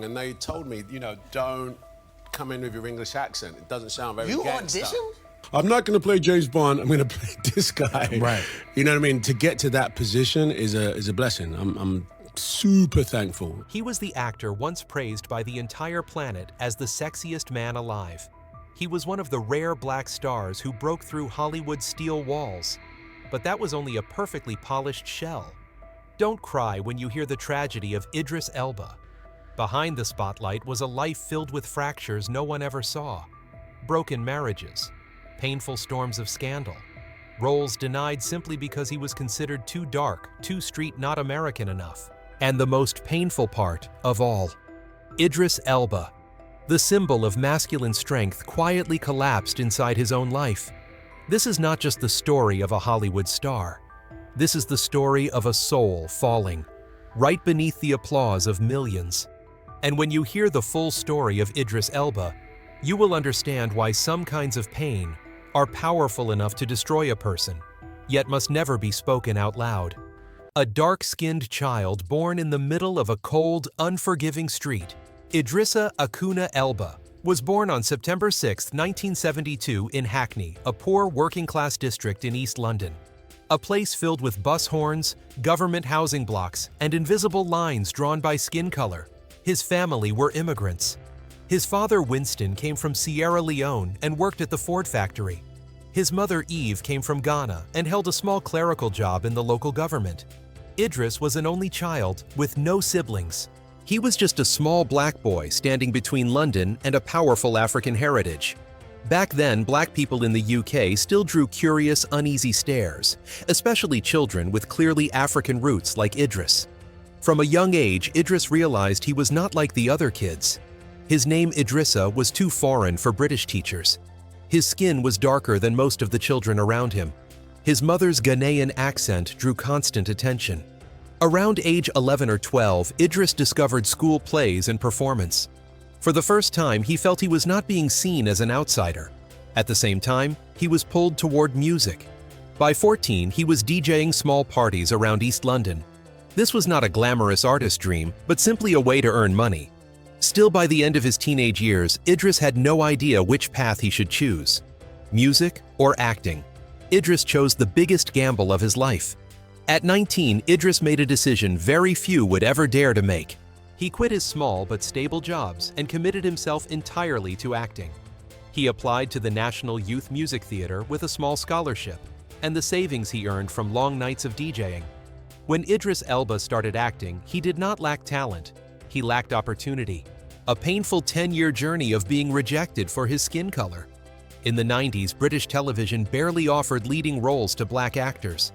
and they told me, you know, don't come in with your English accent. It doesn't sound very gangster. You auditioned? I'm not going to play James Bond. I'm going to play this guy. Right. You know what I mean? To get to that position is a blessing. I'm super thankful. He was the actor once praised by the entire planet as the sexiest man alive. He was one of the rare black stars who broke through Hollywood's steel walls. But that was only a perfectly polished shell. Don't cry when you hear the tragedy of Idris Elba. Behind the spotlight was a life filled with fractures no one ever saw. Broken marriages, painful storms of scandal, roles denied simply because he was considered too dark, too street, not American enough. And the most painful part of all, Idris Elba, the symbol of masculine strength, quietly collapsed inside his own life. This is not just the story of a Hollywood star. This is the story of a soul falling, right beneath the applause of millions. And when you hear the full story of Idris Elba, you will understand why some kinds of pain are powerful enough to destroy a person, yet must never be spoken out loud. A dark-skinned child born in the middle of a cold, unforgiving street, Idrissa Akuna Elba, was born on September 6, 1972 in Hackney, a poor working-class district in East London. A place filled with bus horns, government housing blocks, and invisible lines drawn by skin color. His family were immigrants. His father, Winston, came from Sierra Leone and worked at the Ford factory. His mother, Eve, came from Ghana and held a small clerical job in the local government. Idris was an only child with no siblings. He was just a small black boy standing between London and a powerful African heritage. Back then, black people in the UK still drew curious, uneasy stares, especially children with clearly African roots like Idris. From a young age, Idris realized he was not like the other kids. His name Idrissa was too foreign for British teachers. His skin was darker than most of the children around him. His mother's Ghanaian accent drew constant attention. Around age 11 or 12, Idris discovered school plays and performance. For the first time, he felt he was not being seen as an outsider. At the same time, he was pulled toward music. By 14, he was DJing small parties around East London. This was not a glamorous artist dream, but simply a way to earn money. Still, by the end of his teenage years, Idris had no idea which path he should choose: music or acting. Idris chose the biggest gamble of his life. At 19, Idris made a decision very few would ever dare to make. He quit his small but stable jobs and committed himself entirely to acting. He applied to the National Youth Music Theatre with a small scholarship and the savings he earned from long nights of DJing. When Idris Elba started acting, he did not lack talent. He lacked opportunity. A painful 10-year journey of being rejected for his skin color. In the 90s, British television barely offered leading roles to black actors.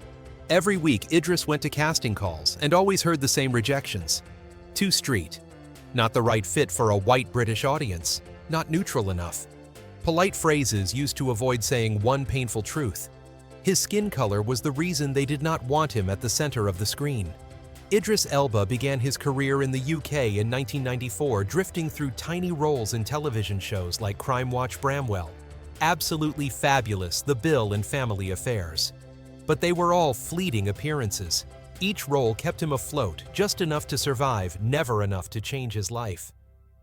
Every week, Idris went to casting calls and always heard the same rejections. Too street. Not the right fit for a white British audience. Not neutral enough. Polite phrases used to avoid saying one painful truth. His skin color was the reason they did not want him at the center of the screen. Idris Elba began his career in the UK in 1994, drifting through tiny roles in television shows like Crime Watch Bramwell, Absolutely Fabulous, The Bill, and Family Affairs. But they were all fleeting appearances. Each role kept him afloat, just enough to survive, never enough to change his life.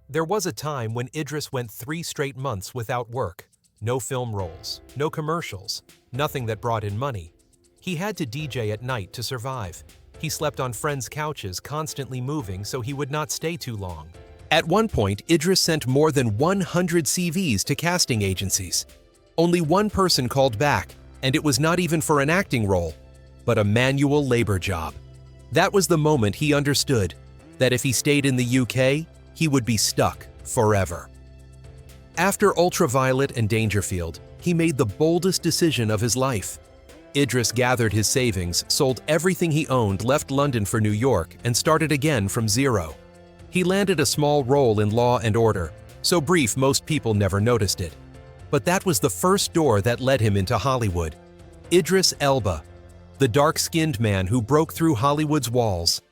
There was a time when Idris went 3 straight months without work. No film roles, no commercials, nothing that brought in money. He had to DJ at night to survive. He slept on friends' couches, constantly moving so he would not stay too long. At one point, Idris sent more than 100 CVs to casting agencies. Only one person called back, and it was not even for an acting role, but a manual labor job. That was the moment he understood that if he stayed in the UK, he would be stuck forever. After Ultraviolet and Dangerfield, he made the boldest decision of his life. Idris gathered his savings, sold everything he owned, left London for New York, and started again from zero. He landed a small role in Law and Order, so brief most people never noticed it. But that was the first door that led him into Hollywood. Idris Elba, the dark-skinned man who broke through Hollywood's walls.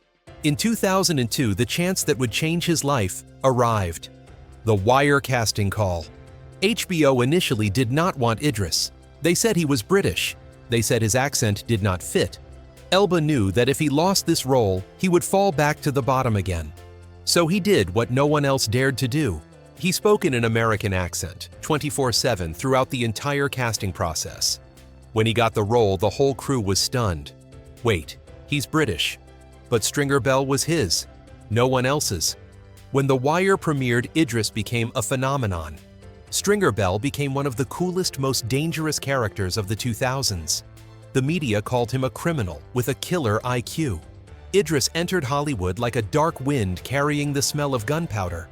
In 2002, the chance that would change his life arrived. The Wire casting call. HBO initially did not want Idris. They said he was British. They said his accent did not fit. Elba knew that if he lost this role, he would fall back to the bottom again. So he did what no one else dared to do. He spoke in an American accent, 24/7 throughout the entire casting process. When he got the role, the whole crew was stunned. Wait, he's British. But Stringer Bell was his, no one else's. When The Wire premiered, Idris became a phenomenon. Stringer Bell became one of the coolest, most dangerous characters of the 2000s. The media called him a criminal with a killer IQ. Idris entered Hollywood like a dark wind carrying the smell of gunpowder.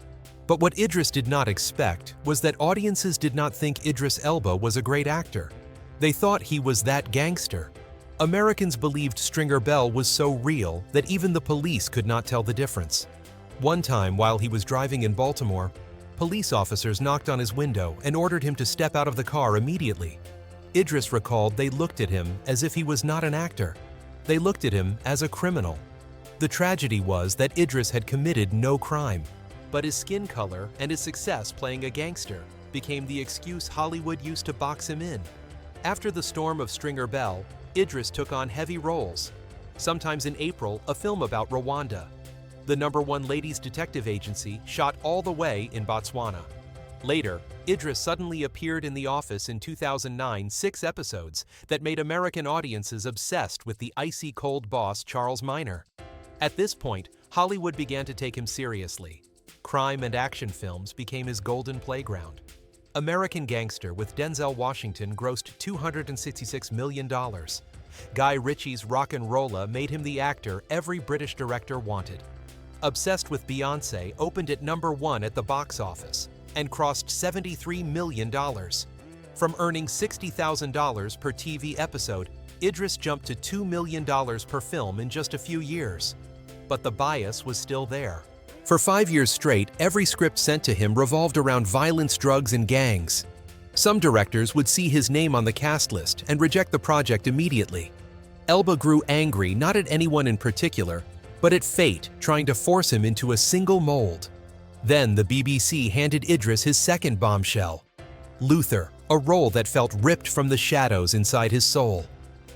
But what Idris did not expect was that audiences did not think Idris Elba was a great actor. They thought he was that gangster. Americans believed Stringer Bell was so real that even the police could not tell the difference. One time, while he was driving in Baltimore, police officers knocked on his window and ordered him to step out of the car immediately. Idris recalled they looked at him as if he was not an actor. They looked at him as a criminal. The tragedy was that Idris had committed no crime. But his skin color and his success playing a gangster became the excuse Hollywood used to box him in. After the storm of Stringer Bell, Idris took on heavy roles. Sometimes in April, a film about Rwanda. The #1 ladies' detective agency shot all the way in Botswana. Later, Idris suddenly appeared in The Office in 2009, 6 episodes that made American audiences obsessed with the icy cold boss Charles Minor. At this point, Hollywood began to take him seriously. Crime and action films became his golden playground. American Gangster with Denzel Washington grossed $266 million. Guy Ritchie's Rock'n'Rolla made him the actor every British director wanted. Obsessed with Beyoncé opened at #1 at the box office and crossed $73 million. From earning $60,000 per TV episode, Idris jumped to $2 million per film in just a few years. But the bias was still there. For 5 years straight, every script sent to him revolved around violence, drugs, and gangs. Some directors would see his name on the cast list and reject the project immediately. Elba grew angry not at anyone in particular, but at fate trying to force him into a single mold. Then the BBC handed Idris his second bombshell. Luther, a role that felt ripped from the shadows inside his soul.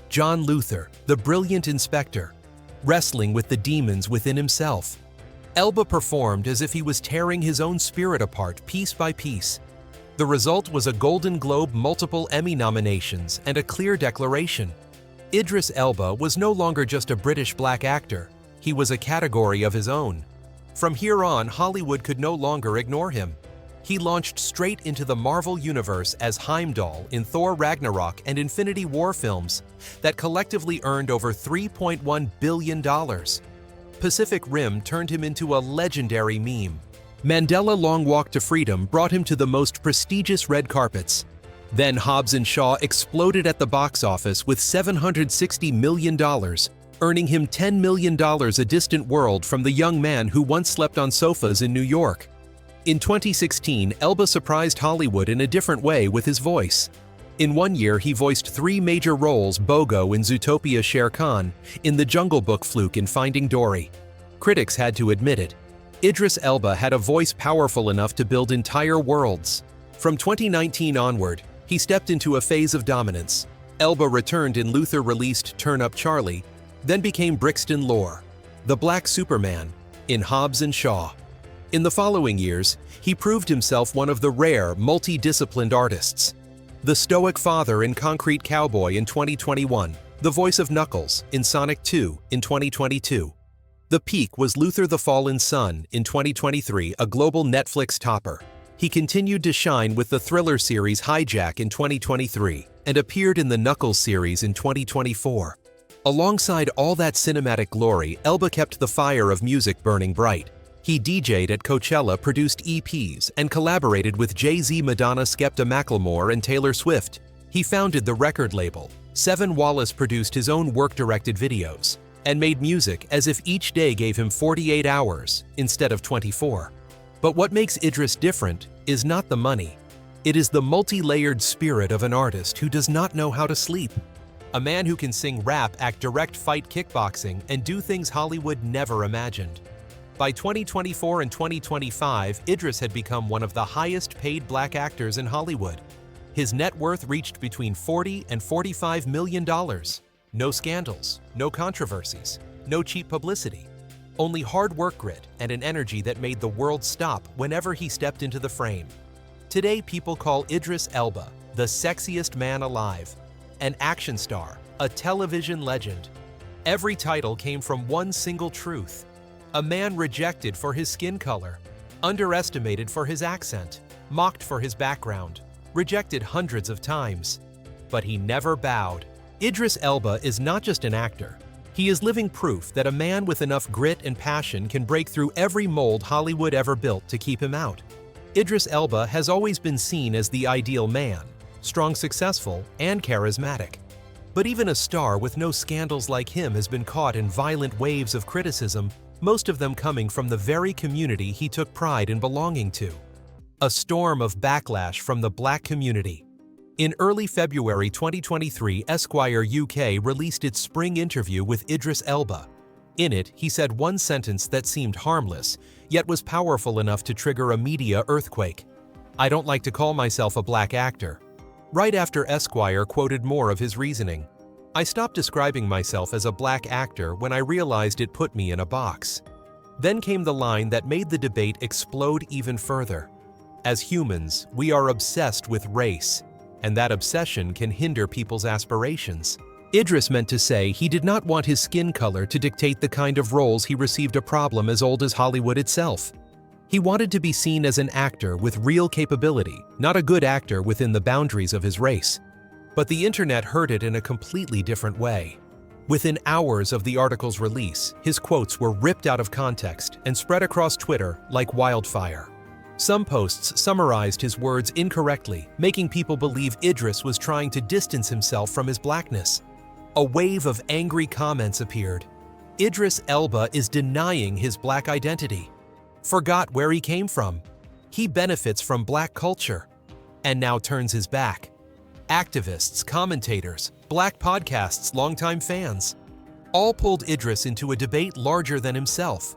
John Luther, the brilliant inspector, wrestling with the demons within himself. Elba performed as if he was tearing his own spirit apart piece by piece. The result was a Golden Globe, multiple Emmy nominations, and a clear declaration. Idris Elba was no longer just a British black actor. He was a category of his own. From here on, Hollywood could no longer ignore him. He launched straight into the Marvel Universe as Heimdall in Thor Ragnarok and Infinity War films that collectively earned over $3.1 billion. Pacific Rim turned him into a legendary meme. Mandela Long Walk to Freedom brought him to the most prestigious red carpets. Then Hobbs & Shaw exploded at the box office with $760 million, earning him $10 million A Distant World from the young man who once slept on sofas in New York. In 2016, Elba surprised Hollywood in a different way with his voice. In 1 year, he voiced 3 major roles: Bogo in Zootopia, Shere Khan, in The Jungle Book, Fluke in Finding Dory. Critics had to admit it. Idris Elba had a voice powerful enough to build entire worlds. From 2019 onward, he stepped into a phase of dominance. Elba returned in Luther-released Turn Up Charlie, then became Brixton Lore, the Black Superman, in Hobbs & Shaw. In the following years, he proved himself one of the rare, multi-disciplined artists. The stoic father in Concrete Cowboy in 2021, the voice of Knuckles in Sonic 2 in 2022. The peak was Luther the Fallen Son in 2023, a global Netflix topper. He continued to shine with the thriller series Hijack in 2023 and appeared in the Knuckles series in 2024. Alongside all that cinematic glory, Elba kept the fire of music burning bright. He DJ'd at Coachella, produced EPs, and collaborated with Jay-Z, Madonna, Skepta, Macklemore, and Taylor Swift. He founded the record label. Seven Wallace produced his own work-directed videos and made music as if each day gave him 48 hours instead of 24. But what makes Idris different is not the money. It is the multi-layered spirit of an artist who does not know how to sleep. A man who can sing rap, act direct fight kickboxing, and do things Hollywood never imagined. By 2024 and 2025, Idris had become one of the highest-paid black actors in Hollywood. His net worth reached between $40 and $45 million. No scandals, no controversies, no cheap publicity. only hard work, grit, and an energy that made the world stop whenever he stepped into the frame. Today, people call Idris Elba the sexiest man alive, an action star, a television legend. Every title came from one single truth: a man rejected for his skin color, underestimated for his accent, mocked for his background, rejected hundreds of times. But he never bowed. Idris Elba is not just an actor. He is living proof that a man with enough grit and passion can break through every mold Hollywood ever built to keep him out. Idris Elba has always been seen as the ideal man, strong, successful, and charismatic. But even a star with no scandals like him has been caught in violent waves of criticism, most of them coming from the very community he took pride in belonging to. A storm of backlash from the black community. In early February 2023, Esquire UK released its spring interview with Idris Elba. In it, he said one sentence that seemed harmless, yet was powerful enough to trigger a media earthquake. "I don't like to call myself a black actor." Right after, Esquire quoted more of his reasoning. "I stopped describing myself as a black actor when I realized it put me in a box." Then came the line that made the debate explode even further. "As humans, we are obsessed with race, and that obsession can hinder people's aspirations." Idris meant to say he did not want his skin color to dictate the kind of roles he received, a problem as old as Hollywood itself. He wanted to be seen as an actor with real capability, not a good actor within the boundaries of his race. But the internet heard it in a completely different way. Within hours of the article's release, his quotes were ripped out of context and spread across Twitter like wildfire. Some posts summarized his words incorrectly, making people believe Idris was trying to distance himself from his blackness. A wave of angry comments appeared. Idris Elba is denying his black identity. Forgot where he came from. He benefits from black culture. And now turns his back. Activists, commentators, black podcasts, longtime fans, all pulled Idris into a debate larger than himself.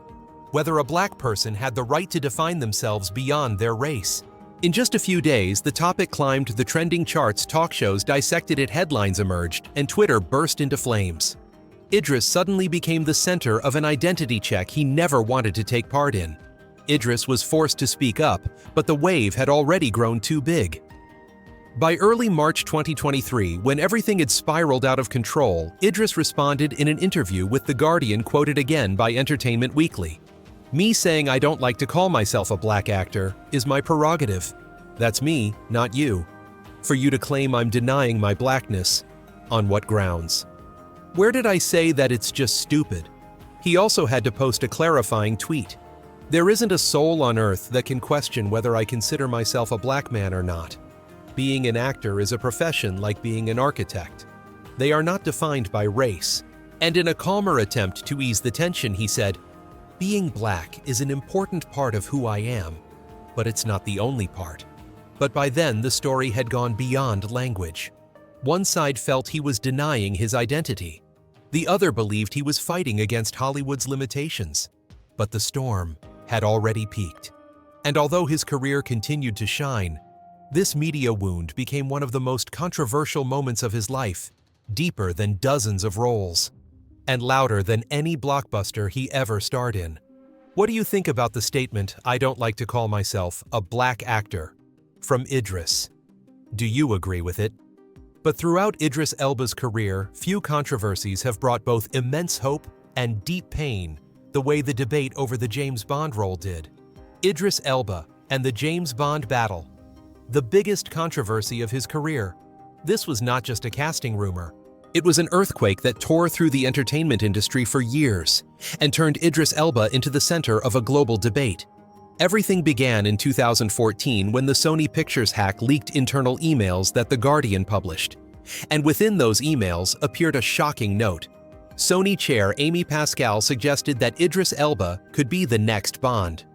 Whether a black person had the right to define themselves beyond their race. In just a few days, the topic climbed the trending charts, talk shows dissected it, headlines emerged, and Twitter burst into flames. Idris suddenly became the center of an identity check he never wanted to take part in. Idris was forced to speak up, but the wave had already grown too big. By early March 2023, when everything had spiraled out of control, Idris responded in an interview with The Guardian, quoted again by Entertainment Weekly. "Me saying I don't like to call myself a black actor is my prerogative. That's me, not you. For you to claim I'm denying my blackness, on what grounds? Where did I say that it's just stupid?" He also had to post a clarifying tweet. "There isn't a soul on earth that can question whether I consider myself a black man or not. Being an actor is a profession like being an architect. They are not defined by race." And in a calmer attempt to ease the tension, he said, "Being black is an important part of who I am, but it's not the only part." But by then, the story had gone beyond language. One side felt he was denying his identity. The other believed he was fighting against Hollywood's limitations. But the storm had already peaked. And although his career continued to shine, this media wound became one of the most controversial moments of his life, deeper than dozens of roles, and louder than any blockbuster he ever starred in. What do you think about the statement, "I don't like to call myself a black actor," from Idris? Do you agree with it? But throughout Idris Elba's career, few controversies have brought both immense hope and deep pain the way the debate over the James Bond role did. Idris Elba and the James Bond battle, the biggest controversy of his career. This was not just a casting rumor. It was an earthquake that tore through the entertainment industry for years and turned Idris Elba into the center of a global debate. Everything began in 2014 when the Sony Pictures hack leaked internal emails that The Guardian published. And within those emails appeared a shocking note. Sony chair Amy Pascal suggested that Idris Elba could be the next Bond.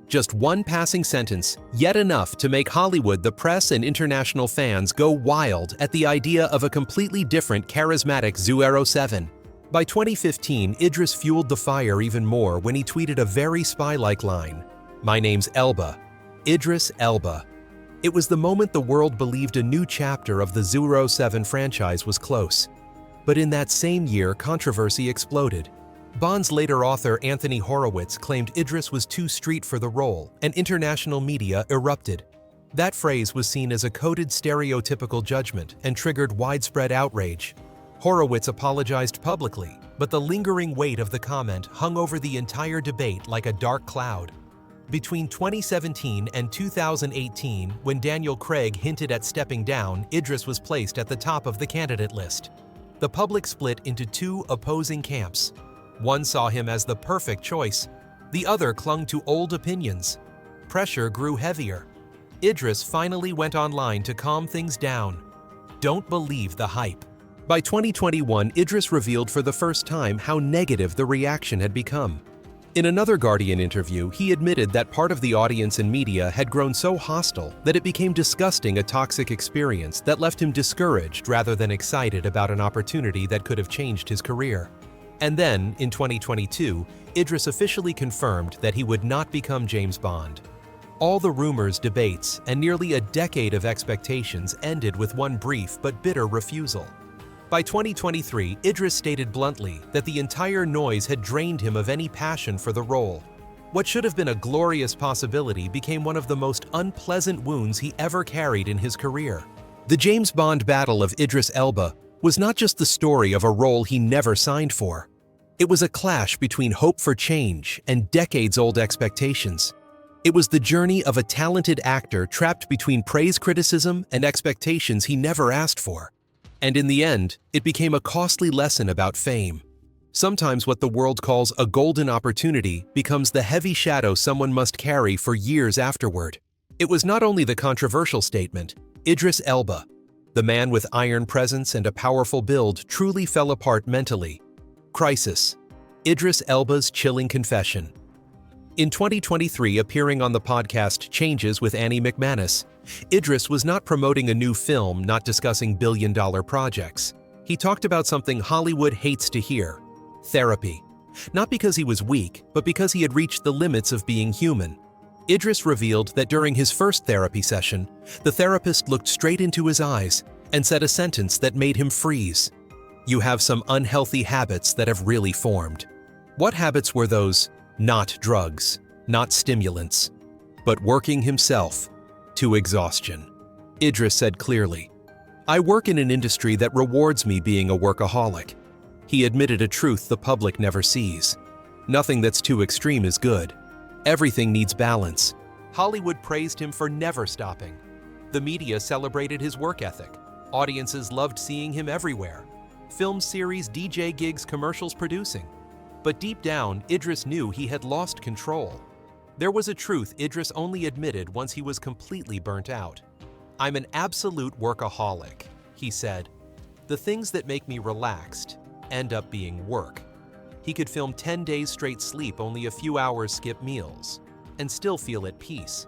Just one passing sentence, yet enough to make Hollywood, the press, and international fans go wild at the idea of a completely different, charismatic 007. By 2015, Idris fueled the fire even more when he tweeted a very spy-like line, "My name's Elba. Idris Elba." It was the moment the world believed a new chapter of the 007 franchise was close. But in that same year, controversy exploded. Bond's later author Anthony Horowitz claimed Idris was too street for the role, and international media erupted. That phrase was seen as a coded stereotypical judgment and triggered widespread outrage. Horowitz apologized publicly, but the lingering weight of the comment hung over the entire debate like a dark cloud. Between 2017 and 2018, when Daniel Craig hinted at stepping down, Idris was placed at the top of the candidate list. The public split into two opposing camps. One saw him as the perfect choice. The other clung to old opinions. Pressure grew heavier. Idris finally went online to calm things down. Don't believe the hype. By 2021, Idris revealed for the first time how negative the reaction had become. In another Guardian interview, he admitted that part of the audience and media had grown so hostile that it became disgusting, a toxic experience that left him discouraged rather than excited about an opportunity that could have changed his career. And then, in 2022, Idris officially confirmed that he would not become James Bond. All the rumors, debates, and nearly a decade of expectations ended with one brief but bitter refusal. By 2023, Idris stated bluntly that the entire noise had drained him of any passion for the role. What should have been a glorious possibility became one of the most unpleasant wounds he ever carried in his career. The James Bond battle of Idris Elba was not just the story of a role he never signed for. It was a clash between hope for change and decades-old expectations. It was the journey of a talented actor trapped between praise, criticism, and expectations he never asked for. And in the end, it became a costly lesson about fame. Sometimes what the world calls a golden opportunity becomes the heavy shadow someone must carry for years afterward. It was not only the controversial statement, Idris Elba, the man with iron presence and a powerful build, truly fell apart mentally. Crisis. Idris Elba's chilling confession. In 2023, appearing on the podcast Changes with Annie McManus, Idris was not promoting a new film, not discussing billion-dollar projects. He talked about something Hollywood hates to hear: therapy. Not because he was weak, but because he had reached the limits of being human. Idris revealed that during his first therapy session, the therapist looked straight into his eyes and said a sentence that made him freeze. "You have some unhealthy habits that have really formed." What habits were those? Not drugs, not stimulants, but working himself to exhaustion. Idris said clearly, "I work in an industry that rewards me being a workaholic." He admitted a truth the public never sees. Nothing that's too extreme is good. Everything needs balance. Hollywood praised him for never stopping. The media celebrated his work ethic. Audiences loved seeing him everywhere. Film series, DJ gigs, commercials producing. But deep down, Idris knew he had lost control. There was a truth Idris only admitted once he was completely burnt out. "I'm an absolute workaholic," he said. "The things that make me relaxed end up being work." He could film 10 days straight, sleep only a few hours, skip meals, and still feel at peace.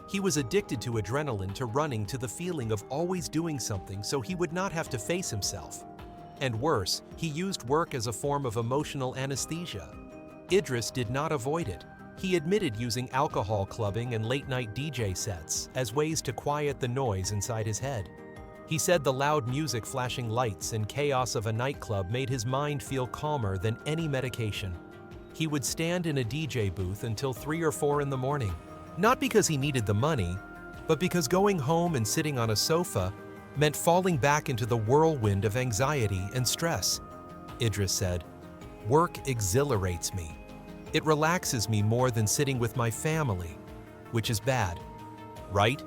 He was addicted to adrenaline, to running, to the feeling of always doing something so he would not have to face himself. And worse, he used work as a form of emotional anesthesia. Idris did not avoid it. He admitted using alcohol, clubbing, and late-night DJ sets as ways to quiet the noise inside his head. He said the loud music, flashing lights, and chaos of a nightclub made his mind feel calmer than any medication. He would stand in a DJ booth until 3 or 4 in the morning, not because he needed the money, but because going home and sitting on a sofa meant falling back into the whirlwind of anxiety and stress. Idris said, "Work exhilarates me. It relaxes me more than sitting with my family," which is bad, right?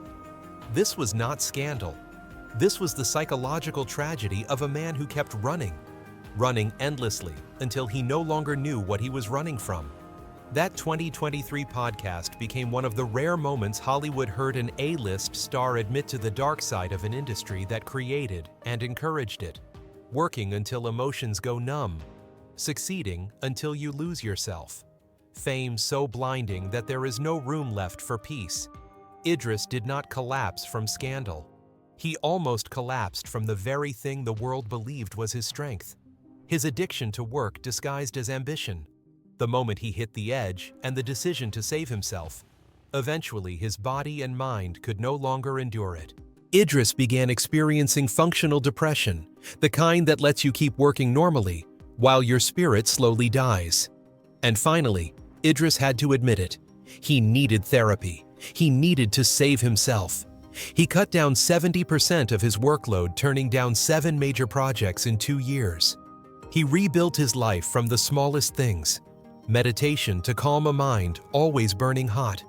This was not scandal. This was the psychological tragedy of a man who kept running endlessly until he no longer knew what he was running from. That 2023 podcast became one of the rare moments Hollywood heard an A-list star admit to the dark side of an industry that created and encouraged it. Working until emotions go numb. Succeeding until you lose yourself. Fame so blinding that there is no room left for peace. Idris did not collapse from scandal. He almost collapsed from the very thing the world believed was his strength. His addiction to work disguised as ambition. The moment he hit the edge and the decision to save himself, eventually his body and mind could no longer endure it. Idris began experiencing functional depression, the kind that lets you keep working normally, while your spirit slowly dies. And finally, Idris had to admit it. He needed therapy. He needed to save himself. He cut down 70% of his workload, turning down 7 major projects in 2 years. He rebuilt his life from the smallest things. Meditation to calm a mind always burning hot.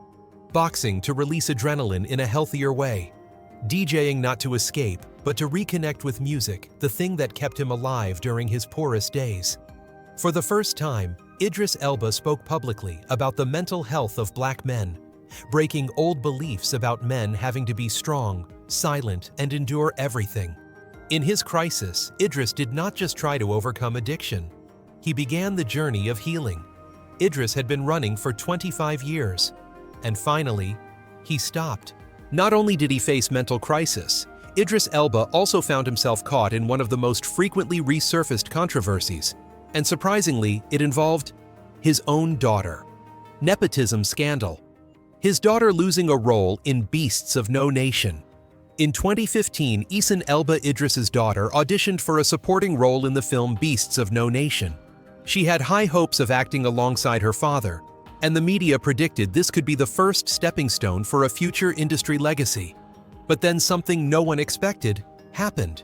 Boxing to release adrenaline in a healthier way. DJing not to escape, but to reconnect with music, the thing that kept him alive during his poorest days. For the first time, Idris Elba spoke publicly about the mental health of black men, breaking old beliefs about men having to be strong, silent, and endure everything. In his crisis, Idris did not just try to overcome addiction. He began the journey of healing. Idris had been running for 25 years, and finally, he stopped. Not only did he face mental crisis, Idris Elba also found himself caught in one of the most frequently resurfaced controversies, and surprisingly, it involved his own daughter. Nepotism scandal. His daughter losing a role in Beasts of No Nation. In 2015, Idris Elba Idris's daughter auditioned for a supporting role in the film Beasts of No Nation. She had high hopes of acting alongside her father, and the media predicted this could be the first stepping stone for a future industry legacy. But then something no one expected happened.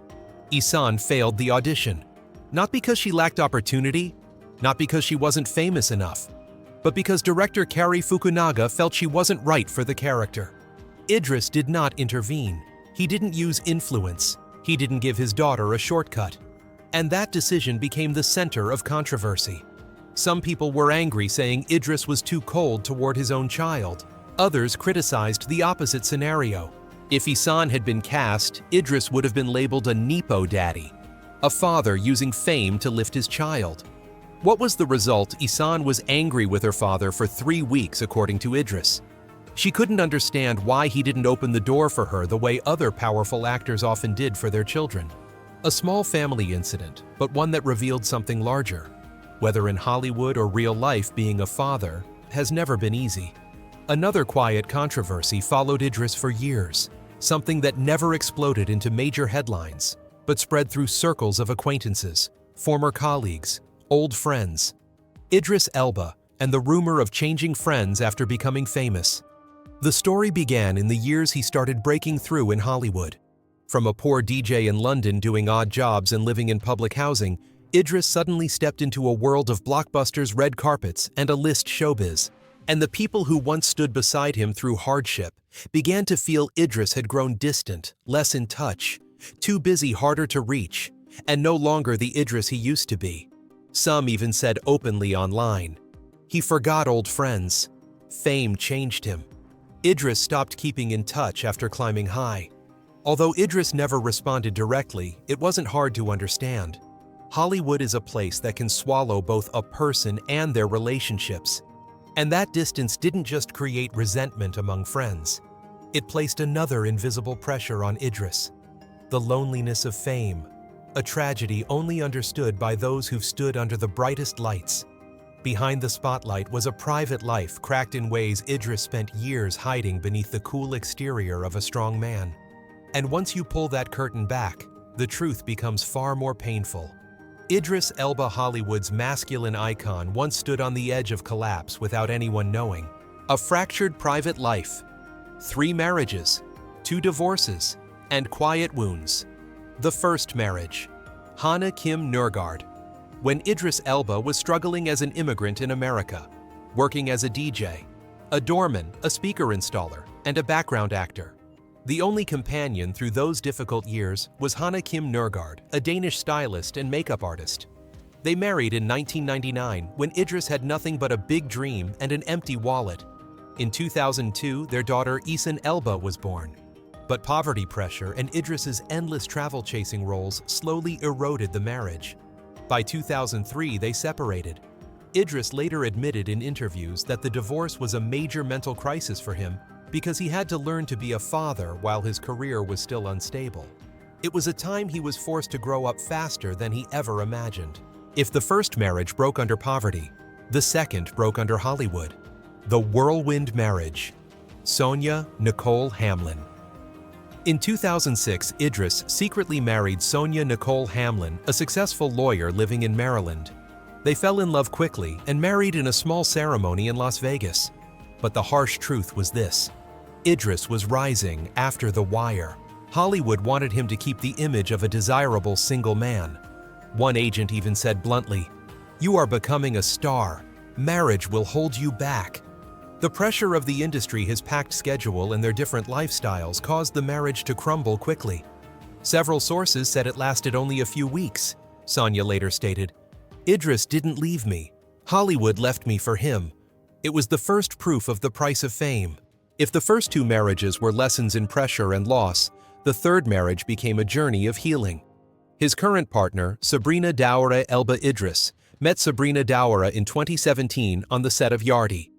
Isan failed the audition. Not because she lacked opportunity, not because she wasn't famous enough, but because director Cary Fukunaga felt she wasn't right for the character. Idris did not intervene. He didn't use influence. He didn't give his daughter a shortcut. And that decision became the center of controversy. Some people were angry, saying Idris was too cold toward his own child. Others criticized the opposite scenario. If Isan had been cast, Idris would have been labeled a Nepo daddy, a father using fame to lift his child. What was the result? Isan was angry with her father for 3 weeks, according to Idris. She couldn't understand why he didn't open the door for her the way other powerful actors often did for their children. A small family incident, but one that revealed something larger. Whether in Hollywood or real life, being a father has never been easy. Another quiet controversy followed Idris for years, something that never exploded into major headlines, but spread through circles of acquaintances, former colleagues, old friends. Idris Elba and the rumor of changing friends after becoming famous. The story began in the years he started breaking through in Hollywood. From a poor DJ in London doing odd jobs and living in public housing, Idris suddenly stepped into a world of blockbusters, red carpets, and a list showbiz. And the people who once stood beside him through hardship began to feel Idris had grown distant, less in touch, too busy, harder to reach, and no longer the Idris he used to be. Some even said openly online, he forgot old friends. Fame changed him. Idris stopped keeping in touch after climbing high. Although Idris never responded directly, it wasn't hard to understand. Hollywood is a place that can swallow both a person and their relationships. And that distance didn't just create resentment among friends. It placed another invisible pressure on Idris. The loneliness of fame, a tragedy only understood by those who've stood under the brightest lights. Behind the spotlight was a private life cracked in ways Idris spent years hiding beneath the cool exterior of a strong man. And once you pull that curtain back, the truth becomes far more painful. Idris Elba, Hollywood's masculine icon, once stood on the edge of collapse without anyone knowing. A fractured private life, 3 marriages, 2 divorces, and quiet wounds. The first marriage, Hannah Kim Nurgard. When Idris Elba was struggling as an immigrant in America, working as a DJ, a doorman, a speaker installer, and a background actor. The only companion through those difficult years was Hannah Kim Nurgard, a Danish stylist and makeup artist. They married in 1999 when Idris had nothing but a big dream and an empty wallet. In 2002, their daughter Idris Elba was born. But poverty pressure and Idris's endless travel-chasing roles slowly eroded the marriage. By 2003, they separated. Idris later admitted in interviews that the divorce was a major mental crisis for him because he had to learn to be a father while his career was still unstable. It was a time he was forced to grow up faster than he ever imagined. If the first marriage broke under poverty, the second broke under Hollywood. The whirlwind marriage. Sonia Nicole Hamlin. In 2006, Idris secretly married Sonia Nicole Hamlin, a successful lawyer living in Maryland. They fell in love quickly and married in a small ceremony in Las Vegas. But the harsh truth was this: Idris was rising after The Wire. Hollywood wanted him to keep the image of a desirable single man. One agent even said bluntly, "You are becoming a star. Marriage will hold you back." The pressure of the industry, his packed schedule, and their different lifestyles caused the marriage to crumble quickly. Several sources said it lasted only a few weeks. Sonia later stated, "Idris didn't leave me. Hollywood left me for him. It was the first proof of the price of fame." If the first two marriages were lessons in pressure and loss, the third marriage became a journey of healing. His current partner, Sabrina Daoura Elba Idris, met Sabrina Daoura in 2017 on the set of Yardi.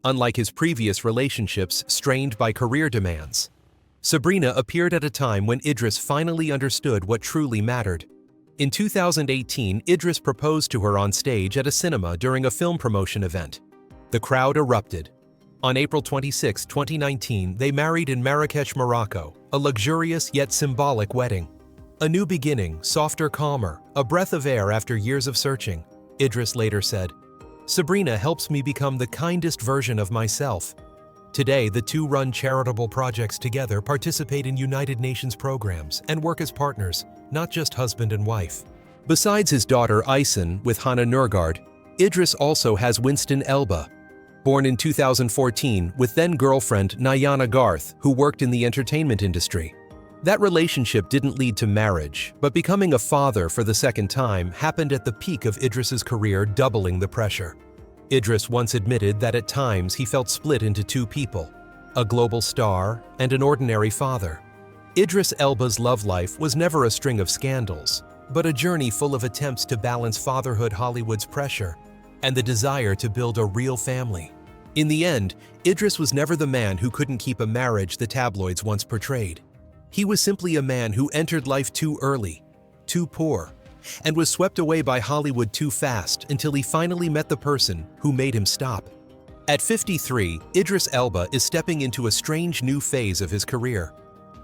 Unlike his previous relationships strained by career demands, Sabrina appeared at a time when Idris finally understood what truly mattered. In 2018, Idris proposed to her on stage at a cinema during a film promotion event. The crowd erupted. On April 26, 2019, they married in Marrakech, Morocco, a luxurious yet symbolic wedding. "A new beginning, softer, calmer, a breath of air after years of searching," Idris later said. "Sabrina helps me become the kindest version of myself." Today, the two run charitable projects together, participate in United Nations programs, and work as partners, not just husband and wife. Besides his daughter Aysen with Hannah Nurgard, Idris also has Winston Elba, born in 2014 with then-girlfriend Nyana Garth, who worked in the entertainment industry. That relationship didn't lead to marriage, but becoming a father for the second time happened at the peak of Idris's career, doubling the pressure. Idris once admitted that at times he felt split into two people, a global star and an ordinary father. Idris Elba's love life was never a string of scandals, but a journey full of attempts to balance fatherhood, Hollywood's pressure, and the desire to build a real family. In the end, Idris was never the man who couldn't keep a marriage the tabloids once portrayed. He was simply a man who entered life too early, too poor, and was swept away by Hollywood too fast until he finally met the person who made him stop. At 53, Idris Elba is stepping into a strange new phase of his career.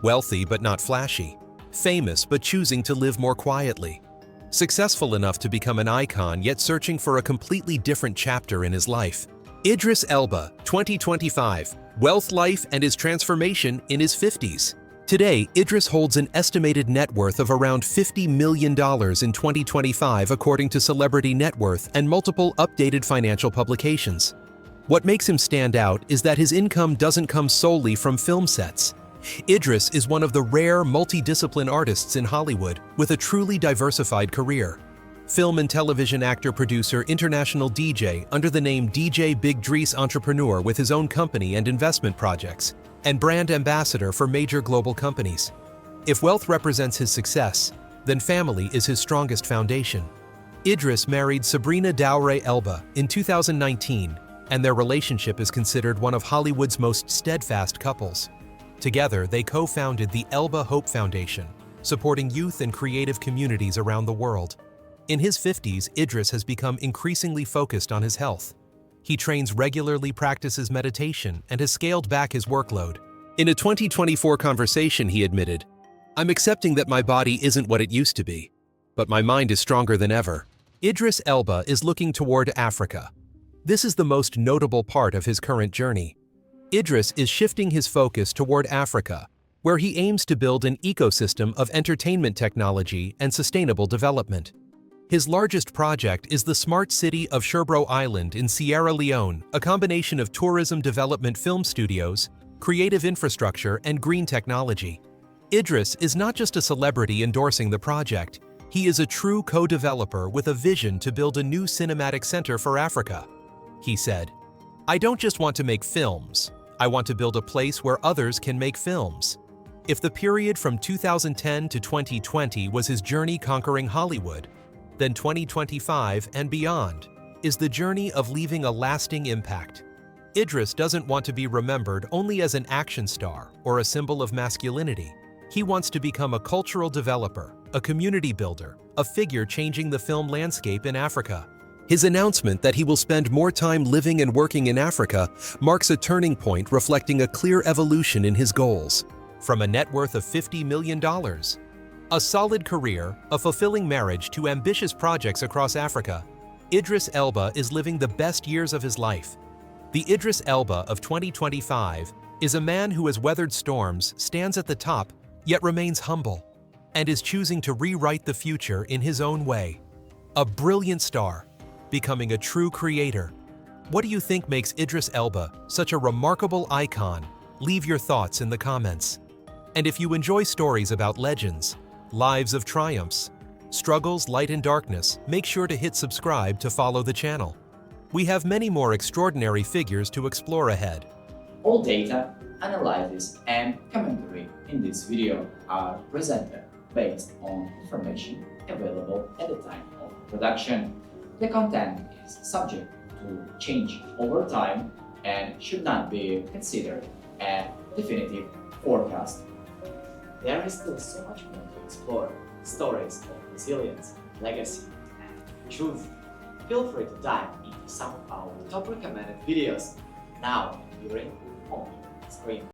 Wealthy but not flashy, famous but choosing to live more quietly, successful enough to become an icon yet searching for a completely different chapter in his life. Idris Elba, 2025, wealth, life, and his transformation in his 50s. Today, Idris holds an estimated net worth of around $50 million in 2025 according to Celebrity Net Worth and multiple updated financial publications. What makes him stand out is that his income doesn't come solely from film sets. Idris is one of the rare multidiscipline artists in Hollywood with a truly diversified career. Film and television actor, producer, international DJ under the name DJ Big Dries, entrepreneur with his own company and investment projects, and brand ambassador for major global companies. If wealth represents his success, then family is his strongest foundation. Idris married Sabrina Daoura Elba in 2019, and their relationship is considered one of Hollywood's most steadfast couples. Together, they co-founded the Elba Hope Foundation, supporting youth and creative communities around the world. In his 50s, Idris has become increasingly focused on his health. He trains regularly, practices meditation, and has scaled back his workload. In a 2024 conversation, he admitted, "I'm accepting that my body isn't what it used to be, but my mind is stronger than ever." Idris Elba is looking toward Africa. This is the most notable part of his current journey. Idris is shifting his focus toward Africa, where he aims to build an ecosystem of entertainment technology and sustainable development. His largest project is the smart city of Sherbro Island in Sierra Leone, a combination of tourism development, film studios, creative infrastructure, and green technology. Idris is not just a celebrity endorsing the project, he is a true co-developer with a vision to build a new cinematic center for Africa. He said, "I don't just want to make films, I want to build a place where others can make films." If the period from 2010 to 2020 was his journey conquering Hollywood, then 2025 and beyond is the journey of leaving a lasting impact. Idris doesn't want to be remembered only as an action star or a symbol of masculinity. He wants to become a cultural developer, a community builder, a figure changing the film landscape in Africa. His announcement that he will spend more time living and working in Africa marks a turning point reflecting a clear evolution in his goals. from a net worth of $50 million. A solid career, a fulfilling marriage to ambitious projects across Africa, Idris Elba is living the best years of his life. The Idris Elba of 2025 is a man who has weathered storms, stands at the top, yet remains humble, and is choosing to rewrite the future in his own way. A brilliant star, becoming a true creator. What do you think makes Idris Elba such a remarkable icon? Leave your thoughts in the comments. And if you enjoy stories about legends, lives of triumphs, struggles, light and darkness, make sure to hit subscribe to follow the channel. We have many more extraordinary figures to explore ahead. All data, analysis, and commentary in this video are presented based on information available at the time of production. The content is subject to change over time and should not be considered a definitive forecast. There is still so much more to explore. Stories of resilience, legacy, and truth. Feel free to dive into some of our top recommended videos now appearing on screen.